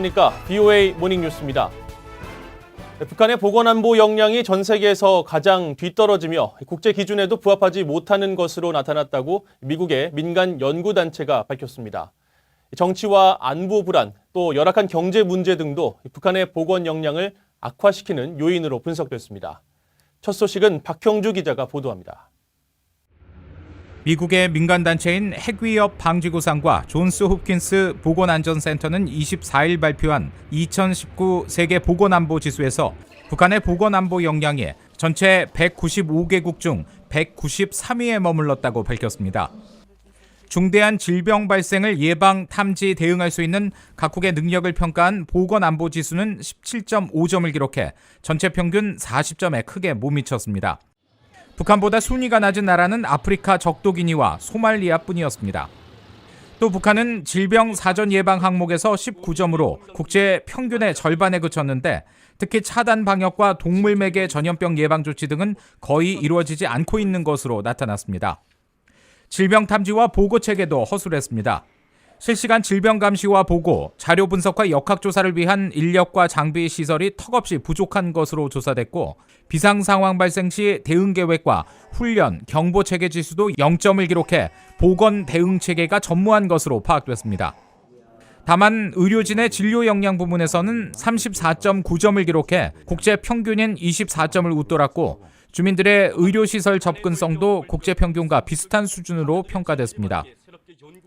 안녕하십니까. BOA 모닝뉴스입니다. 북한의 보건안보 역량이 전 세계에서 가장 뒤떨어지며 국제 기준에도 부합하지 못하는 것으로 나타났다고 미국의 민간 연구단체가 밝혔습니다. 정치와 안보 불안, 또 열악한 경제 문제 등도 북한의 보건 역량을 악화시키는 요인으로 분석됐습니다. 첫 소식은 박형주 기자가 보도합니다. 미국의 민간단체인 핵위협 방지구상과 존스 홉킨스 보건안전센터는 24일 발표한 2019 세계 보건안보 지수에서 북한의 보건안보 역량이 전체 195개국 중 193위에 머물렀다고 밝혔습니다. 중대한 질병 발생을 예방, 탐지, 대응할 수 있는 각국의 능력을 평가한 보건안보 지수는 17.5점을 기록해 전체 평균 40점에 크게 못 미쳤습니다. 북한보다 순위가 낮은 나라는 아프리카 적도기니와 소말리아뿐이었습니다. 또 북한은 질병 사전 예방 항목에서 19점으로 국제 평균의 절반에 그쳤는데 특히 차단 방역과 동물매개 전염병 예방 조치 등은 거의 이루어지지 않고 있는 것으로 나타났습니다. 질병 탐지와 보고 체계도 허술했습니다. 실시간 질병 감시와 보고, 자료 분석과 역학조사를 위한 인력과 장비 시설이 턱없이 부족한 것으로 조사됐고 비상 상황 발생 시 대응 계획과 훈련, 경보 체계 지수도 0점을 기록해 보건 대응 체계가 전무한 것으로 파악됐습니다. 다만 의료진의 진료 역량 부문에서는 34.9점을 기록해 국제 평균인 24점을 웃돌았고 주민들의 의료시설 접근성도 국제 평균과 비슷한 수준으로 평가됐습니다.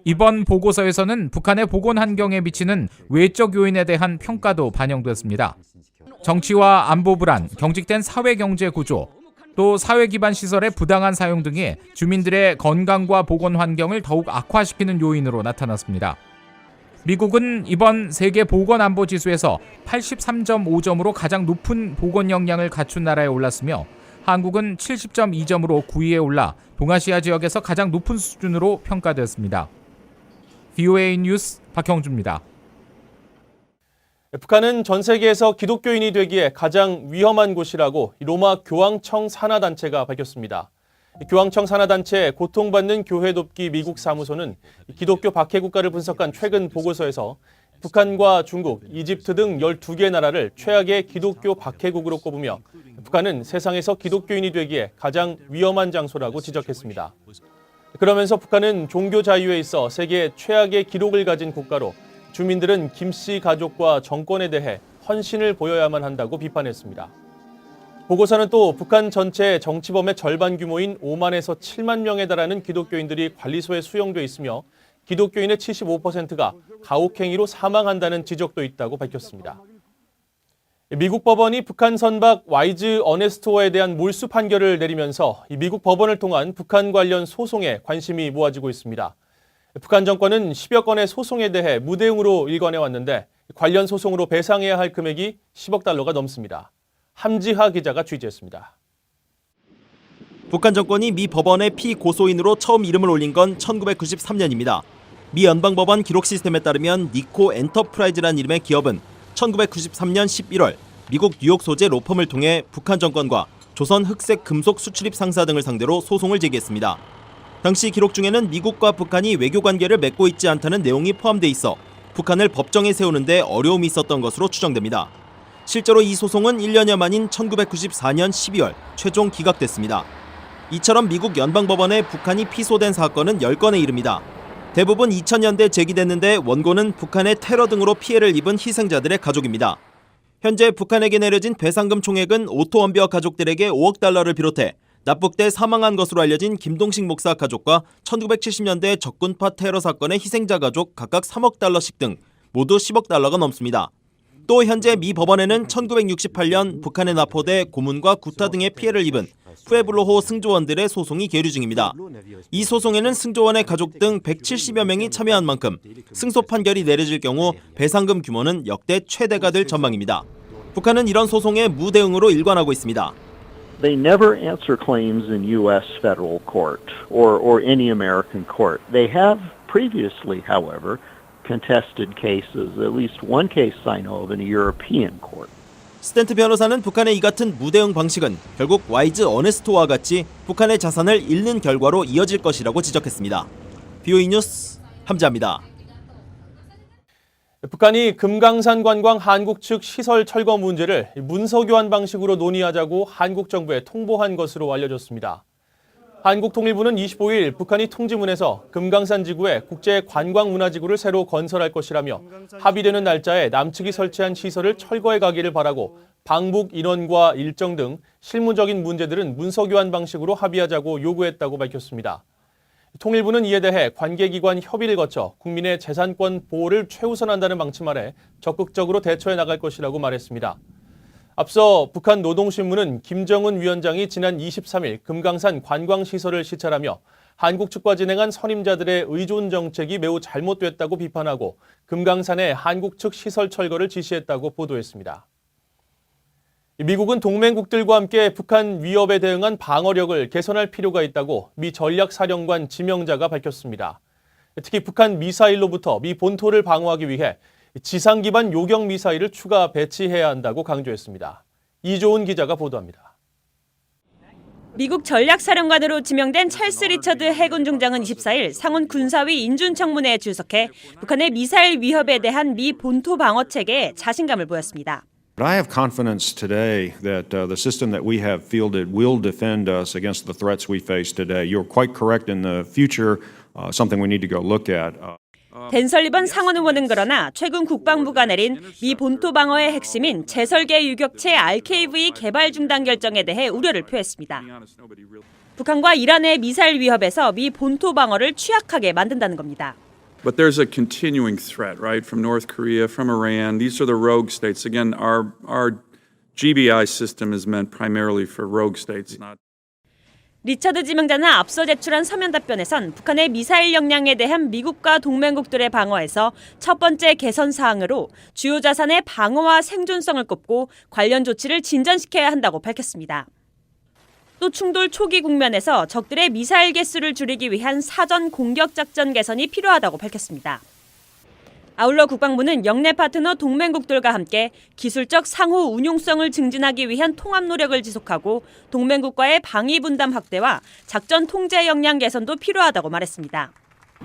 이번 보고서에서는 북한의 보건 환경에 미치는 외적 요인에 대한 평가도 반영됐습니다. 정치와 안보 불안, 경직된 사회경제 구조, 또 사회 기반 시설의 부당한 사용 등이 주민들의 건강과 보건 환경을 더욱 악화시키는 요인으로 나타났습니다. 미국은 이번 세계 보건안보 지수에서 83.5점으로 가장 높은 보건 역량을 갖춘 나라에 올랐으며 한국은 70.2점으로 9위에 올라 동아시아 지역에서 가장 높은 수준으로 평가됐습니다. BOA 뉴스 박형주입니다. 북한은 전 세계에서 기독교인이 되기에 가장 위험한 곳이라고 로마 교황청 산하단체가 밝혔습니다. 교황청 산하단체 고통받는 교회 돕기 미국 사무소는 기독교 박해 국가를 분석한 최근 보고서에서 북한과 중국, 이집트 등 12개 나라를 최악의 기독교 박해국으로 꼽으며 북한은 세상에서 기독교인이 되기에 가장 위험한 장소라고 지적했습니다. 그러면서 북한은 종교 자유에 있어 세계 최악의 기록을 가진 국가로 주민들은 김씨 가족과 정권에 대해 헌신을 보여야만 한다고 비판했습니다. 보고서는 또 북한 전체 정치범의 절반 규모인 5만에서 7만 명에 달하는 기독교인들이 관리소에 수용돼 있으며 기독교인의 75%가 가혹행위로 사망한다는 지적도 있다고 밝혔습니다. 미국 법원이 북한 선박 와이즈 어네스토어에 대한 몰수 판결을 내리면서 미국 법원을 통한 북한 관련 소송에 관심이 모아지고 있습니다. 북한 정권은 10여 건의 소송에 대해 무대응으로 일관해왔는데 관련 소송으로 배상해야 할 금액이 10억 달러가 넘습니다. 함지하 기자가 취재했습니다. 북한 정권이 미 법원의 피고소인으로 처음 이름을 올린 건 1993년입니다. 미 연방법원 기록 시스템에 따르면 니코 엔터프라이즈라는 이름의 기업은 1993년 11월 미국 뉴욕 소재 로펌을 통해 북한 정권과 조선 흑색 금속 수출입 상사 등을 상대로 소송을 제기했습니다. 당시 기록 중에는 미국과 북한이 외교 관계를 맺고 있지 않다는 내용이 포함돼 있어 북한을 법정에 세우는데 어려움이 있었던 것으로 추정됩니다. 실제로 이 소송은 1년여 만인 1994년 12월 최종 기각됐습니다. 이처럼 미국 연방법원에 북한이 피소된 사건은 10건에 이릅니다. 대부분 2000년대 제기됐는데 원고는 북한의 테러 등으로 피해를 입은 희생자들의 가족입니다. 현재 북한에게 내려진 배상금 총액은 오토 원비어 가족들에게 5억 달러를 비롯해 납북돼 사망한 것으로 알려진 김동식 목사 가족과 1970년대 적군파 테러 사건의 희생자 가족 각각 3억 달러씩 등 모두 10억 달러가 넘습니다. 또 현재 미 법원에는 1968년 북한에 납포돼 고문과 구타 등의 피해를 입은 푸에블로호 승조원들의 소송이 계류 중입니다. 이 소송에는 승조원의 가족 등 170여 명이 참여한 만큼 승소 판결이 내려질 경우 배상금 규모는 역대 최대가 될 전망입니다. 북한은 이런 소송에 무대응으로 일관하고 있습니다. They never answer claims in U.S. federal court or any American court. They have previously, however, contested cases, at least one case I know of in a European court. 스탠트 변호사는 북한의 이 같은 무대응 방식은 결국 와이즈 어네스토와 같이 북한의 자산을 잃는 결과로 이어질 것이라고 지적했습니다. BOE 뉴스 함지아입니다. 북한이 금강산 관광 한국 측 시설 철거 문제를 문서 교환 방식으로 논의하자고 한국 정부에 통보한 것으로 알려졌습니다. 한국통일부는 25일 북한이 통지문에서 금강산 지구에 국제관광문화지구를 새로 건설할 것이라며 합의되는 날짜에 남측이 설치한 시설을 철거해 가기를 바라고 방북 인원과 일정 등 실무적인 문제들은 문서 교환 방식으로 합의하자고 요구했다고 밝혔습니다. 통일부는 이에 대해 관계기관 협의를 거쳐 국민의 재산권 보호를 최우선한다는 방침 아래 적극적으로 대처해 나갈 것이라고 말했습니다. 앞서 북한 노동신문은 김정은 위원장이 지난 23일 금강산 관광시설을 시찰하며 한국 측과 진행한 선임자들의 의존 정책이 매우 잘못됐다고 비판하고 금강산의 한국 측 시설 철거를 지시했다고 보도했습니다. 미국은 동맹국들과 함께 북한 위협에 대응한 방어력을 개선할 필요가 있다고 미 전략사령관 지명자가 밝혔습니다. 특히 북한 미사일로부터 미 본토를 방어하기 위해 지상 기반 요격 미사일을 추가 배치해야 한다고 강조했습니다. 이조은 기자가 보도합니다. 미국 전략사령관으로 지명된 찰스 리처드 해군 중장은 24일 상원 군사위 인준청문회에 출석해 북한의 미사일 위협에 대한 미 본토 방어 체계에 자신감을 보였습니다. But I have confidence today that the system that we have fielded will defend us against the threats we face today. You're quite correct in the future, something we need to go look at. 댄 설리번 상원 의원은 그러나 최근 국방부가 내린 미 본토 방어의 핵심인 재설계 유격체 RKV 개발 중단 결정에 대해 우려를 표했습니다. 북한과 이란의 미사일 위협에서 미 본토 방어를 취약하게 만든다는 겁니다. But there's a continuing threat, right, from North Korea, from Iran. These are the rogue states. Again, our GBI system is meant primarily for rogue states. 리처드 지명자는 앞서 제출한 서면 답변에선 북한의 미사일 역량에 대한 미국과 동맹국들의 방어에서 첫 번째 개선 사항으로 주요 자산의 방어와 생존성을 꼽고 관련 조치를 진전시켜야 한다고 밝혔습니다. 또 충돌 초기 국면에서 적들의 미사일 개수를 줄이기 위한 사전 공격 작전 개선이 필요하다고 밝혔습니다. 아울러 국방부는 영내 파트너 동맹국들과 함께 기술적 상호 운용성을 증진하기 위한 통합 노력을 지속하고 동맹국과의 방위 분담 확대와 작전 통제 역량 개선도 필요하다고 말했습니다.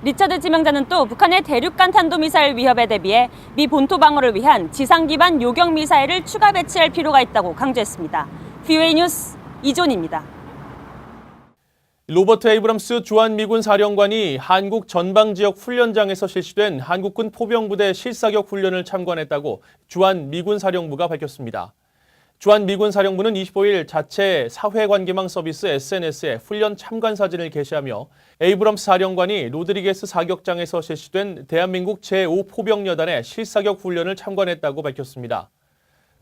리처드 지명자는 또 북한의 대륙간 탄도미사일 위협에 대비해 미 본토 방어를 위한 지상 기반 요격 미사일을 추가 배치할 필요가 있다고 강조했습니다. VOA 뉴스 이존입니다. 로버트 에이브럼스 주한미군 사령관이 한국 전방지역 훈련장에서 실시된 한국군 포병부대 실사격 훈련을 참관했다고 주한미군 사령부가 밝혔습니다. 주한미군 사령부는 25일 자체 사회관계망 서비스 SNS에 훈련 참관 사진을 게시하며 에이브럼스 사령관이 로드리게스 사격장에서 실시된 대한민국 제5포병여단의 실사격 훈련을 참관했다고 밝혔습니다.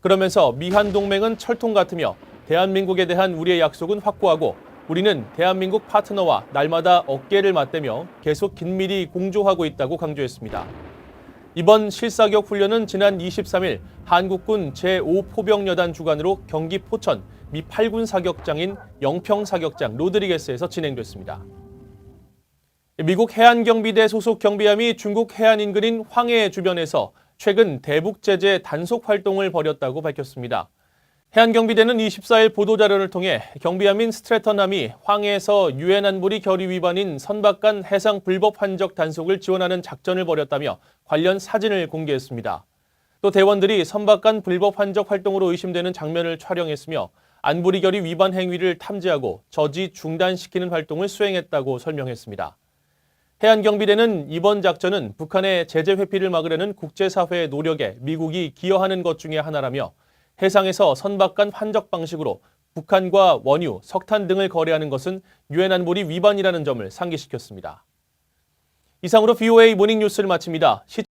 그러면서 미한 동맹은 철통 같으며 대한민국에 대한 우리의 약속은 확고하고 우리는 대한민국 파트너와 날마다 어깨를 맞대며 계속 긴밀히 공조하고 있다고 강조했습니다. 이번 실사격 훈련은 지난 23일 한국군 제5포병여단 주관으로 경기 포천 미 8군 사격장인 영평 사격장 로드리게스에서 진행됐습니다. 미국 해안경비대 소속 경비함이 중국 해안 인근인 황해 주변에서 최근 대북 제재 단속 활동을 벌였다고 밝혔습니다. 해안경비대는 24일 보도자료를 통해 경비함인 스트래턴함이 황해에서 유엔 안보리 결의 위반인 선박간 해상 불법 환적 단속을 지원하는 작전을 벌였다며 관련 사진을 공개했습니다. 또 대원들이 선박간 불법 환적 활동으로 의심되는 장면을 촬영했으며 안보리 결의 위반 행위를 탐지하고 저지 중단시키는 활동을 수행했다고 설명했습니다. 해안경비대는 이번 작전은 북한의 제재 회피를 막으려는 국제사회의 노력에 미국이 기여하는 것 중에 하나라며 해상에서 선박간 환적 방식으로 북한과 원유, 석탄 등을 거래하는 것은 유엔 안보리 위반이라는 점을 상기시켰습니다. 이상으로 VOA 모닝뉴스를 마칩니다.